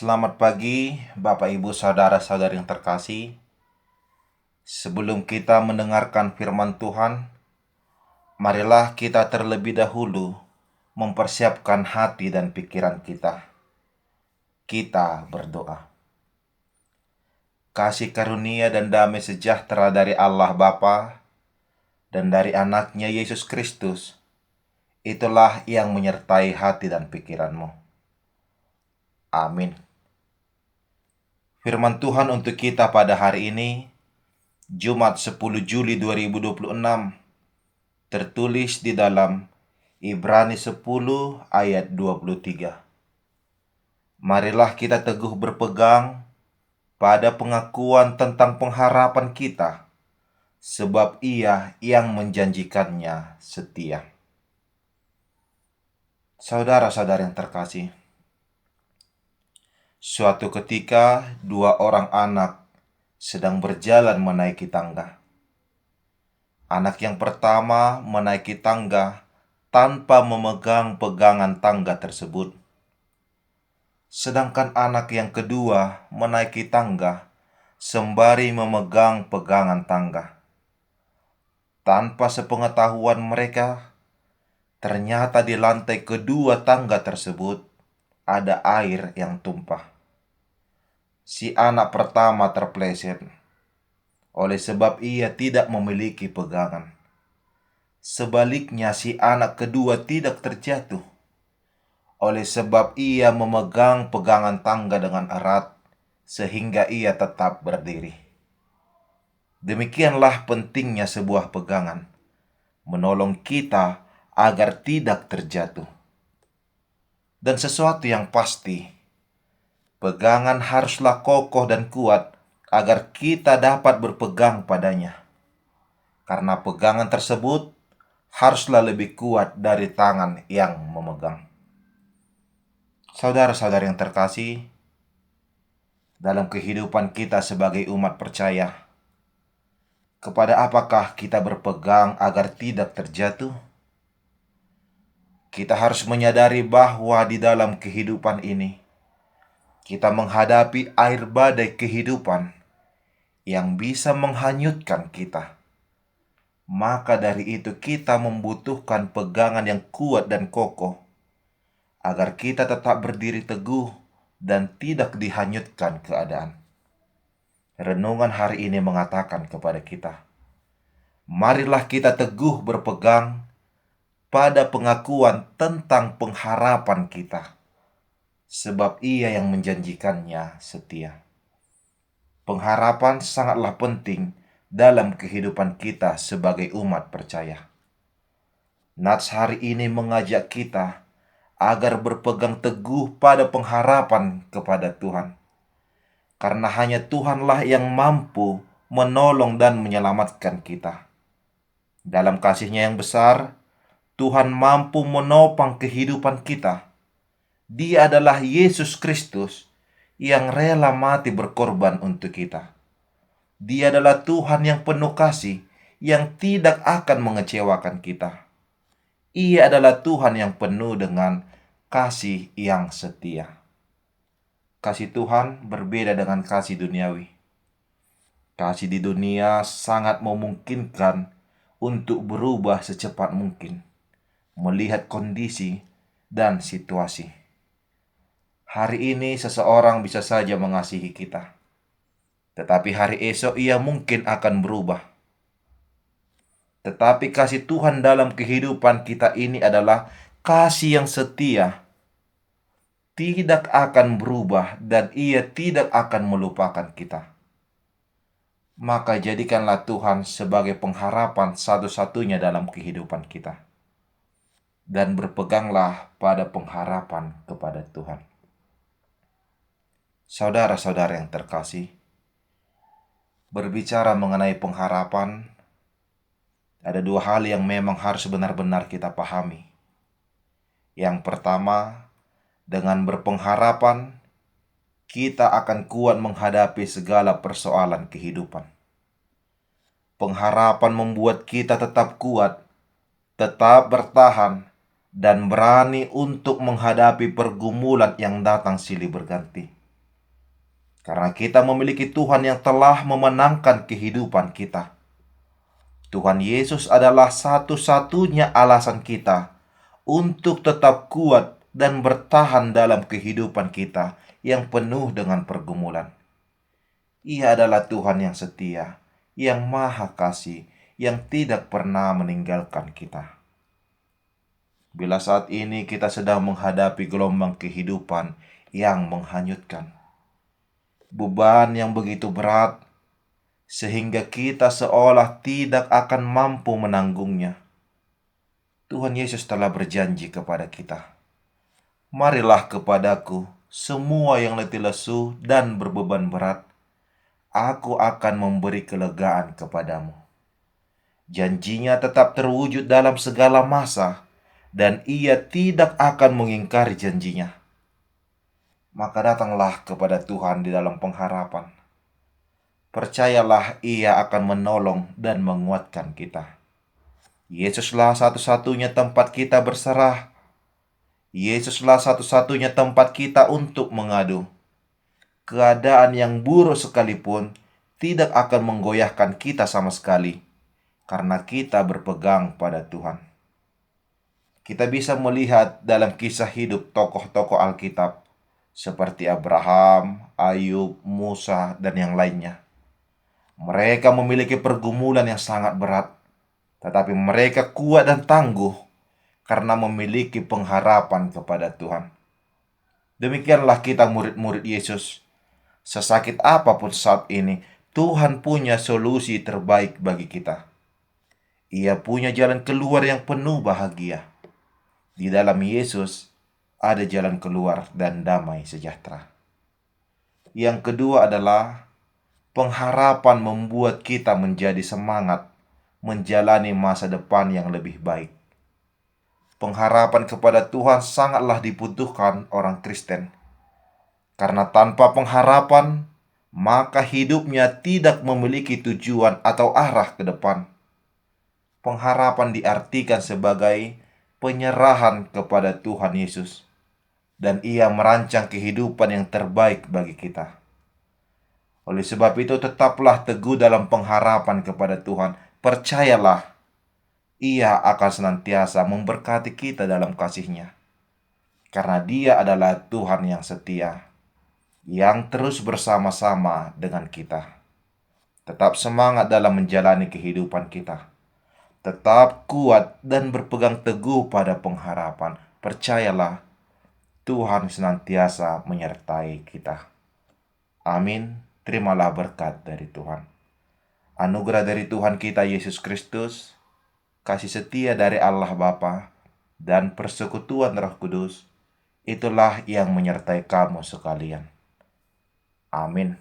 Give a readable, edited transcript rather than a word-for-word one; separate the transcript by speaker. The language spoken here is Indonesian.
Speaker 1: Selamat pagi, Bapak Ibu Saudara-saudari yang terkasih. Sebelum kita mendengarkan firman Tuhan, marilah kita terlebih dahulu mempersiapkan hati dan pikiran kita. Kita berdoa. Kasih karunia dan damai sejahtera dari Allah Bapa dan dari anaknya Yesus Kristus, itulah yang menyertai hati dan pikiranmu. Amin. Firman Tuhan untuk kita pada hari ini, Jumat 10 Juli 2026, tertulis di dalam Ibrani 10 ayat 23. Marilah kita teguh berpegang pada pengakuan tentang pengharapan kita, sebab Ia yang menjanjikannya setia. Saudara-saudara yang terkasih, suatu ketika dua orang anak sedang berjalan menaiki tangga. Anak yang pertama menaiki tangga tanpa memegang pegangan tangga tersebut. Sedangkan anak yang kedua menaiki tangga sembari memegang pegangan tangga. Tanpa sepengetahuan mereka, ternyata di lantai kedua tangga tersebut ada air yang tumpah. Si anak pertama terpleset, oleh sebab ia tidak memiliki pegangan. Sebaliknya si anak kedua tidak terjatuh, oleh sebab ia memegang pegangan tangga dengan erat, sehingga ia tetap berdiri. Demikianlah pentingnya sebuah pegangan, menolong kita agar tidak terjatuh. Dan sesuatu yang pasti, pegangan haruslah kokoh dan kuat agar kita dapat berpegang padanya. Karena pegangan tersebut haruslah lebih kuat dari tangan yang memegang. Saudara-saudara yang terkasih, dalam kehidupan kita sebagai umat percaya, kepada apakah kita berpegang agar tidak terjatuh? Kita harus menyadari bahwa di dalam kehidupan ini, kita menghadapi air badai kehidupan yang bisa menghanyutkan kita. Maka dari itu kita membutuhkan pegangan yang kuat dan kokoh, agar kita tetap berdiri teguh dan tidak dihanyutkan keadaan. Renungan hari ini mengatakan kepada kita, marilah kita teguh berpegang pada pengakuan tentang pengharapan kita, sebab Ia yang menjanjikannya setia. Pengharapan sangatlah penting dalam kehidupan kita sebagai umat percaya. Nats hari ini mengajak kita agar berpegang teguh pada pengharapan kepada Tuhan. Karena hanya Tuhanlah yang mampu menolong dan menyelamatkan kita. Dalam kasih-Nya yang besar, Tuhan mampu menopang kehidupan kita. Dia adalah Yesus Kristus yang rela mati berkorban untuk kita. Dia adalah Tuhan yang penuh kasih, yang tidak akan mengecewakan kita. Ia adalah Tuhan yang penuh dengan kasih yang setia. Kasih Tuhan berbeda dengan kasih duniawi. Kasih di dunia sangat memungkinkan untuk berubah secepat mungkin, melihat kondisi dan situasi. Hari ini seseorang bisa saja mengasihi kita, tetapi hari esok ia mungkin akan berubah. Tetapi kasih Tuhan dalam kehidupan kita ini adalah kasih yang setia, tidak akan berubah, dan ia tidak akan melupakan kita. Maka jadikanlah Tuhan sebagai pengharapan satu-satunya dalam kehidupan kita. Dan berpeganglah pada pengharapan kepada Tuhan. Saudara-saudara yang terkasih, berbicara mengenai pengharapan, ada dua hal yang memang harus benar-benar kita pahami. Yang pertama, dengan berpengharapan, kita akan kuat menghadapi segala persoalan kehidupan. Pengharapan membuat kita tetap kuat, tetap bertahan, dan berani untuk menghadapi pergumulan yang datang silih berganti. Karena kita memiliki Tuhan yang telah memenangkan kehidupan kita. Tuhan Yesus adalah satu-satunya alasan kita untuk tetap kuat dan bertahan dalam kehidupan kita yang penuh dengan pergumulan. Ia adalah Tuhan yang setia, yang maha kasih, yang tidak pernah meninggalkan kita. Bila saat ini kita sedang menghadapi gelombang kehidupan yang menghanyutkan, beban yang begitu berat, sehingga kita seolah tidak akan mampu menanggungnya, Tuhan Yesus telah berjanji kepada kita, "Marilah kepadaku, semua yang letih lesu dan berbeban berat, Aku akan memberi kelegaan kepadamu." Janjinya tetap terwujud dalam segala masa, dan ia tidak akan mengingkari janjinya. Maka datanglah kepada Tuhan di dalam pengharapan. Percayalah, ia akan menolong dan menguatkan kita. Yesuslah satu-satunya tempat kita berserah. Yesuslah satu-satunya tempat kita untuk mengadu. Keadaan yang buruk sekalipun tidak akan menggoyahkan kita sama sekali, karena kita berpegang pada Tuhan. Kita bisa melihat dalam kisah hidup tokoh-tokoh Alkitab, seperti Abraham, Ayub, Musa, dan yang lainnya. Mereka memiliki pergumulan yang sangat berat, tetapi mereka kuat dan tangguh karena memiliki pengharapan kepada Tuhan. Demikianlah kita murid-murid Yesus. Sesakit apapun saat ini, Tuhan punya solusi terbaik bagi kita. Ia punya jalan keluar yang penuh bahagia. Di dalam Yesus ada jalan keluar dan damai sejahtera. Yang kedua adalah pengharapan membuat kita menjadi semangat menjalani masa depan yang lebih baik. Pengharapan kepada Tuhan sangatlah dibutuhkan orang Kristen. Karena tanpa pengharapan, maka hidupnya tidak memiliki tujuan atau arah ke depan. Pengharapan diartikan sebagai penyerahan kepada Tuhan Yesus, dan ia merancang kehidupan yang terbaik bagi kita. Oleh sebab itu, tetaplah teguh dalam pengharapan kepada Tuhan. Percayalah, ia akan senantiasa memberkati kita dalam kasih-Nya. Karena Dia adalah Tuhan yang setia, yang terus bersama-sama dengan kita. Tetap semangat dalam menjalani kehidupan kita. Tetap kuat dan berpegang teguh pada pengharapan. Percayalah, Tuhan senantiasa menyertai kita. Amin. Terimalah berkat dari Tuhan. Anugerah dari Tuhan kita Yesus Kristus, kasih setia dari Allah Bapa, dan persekutuan Roh Kudus, itulah yang menyertai kamu sekalian. Amin.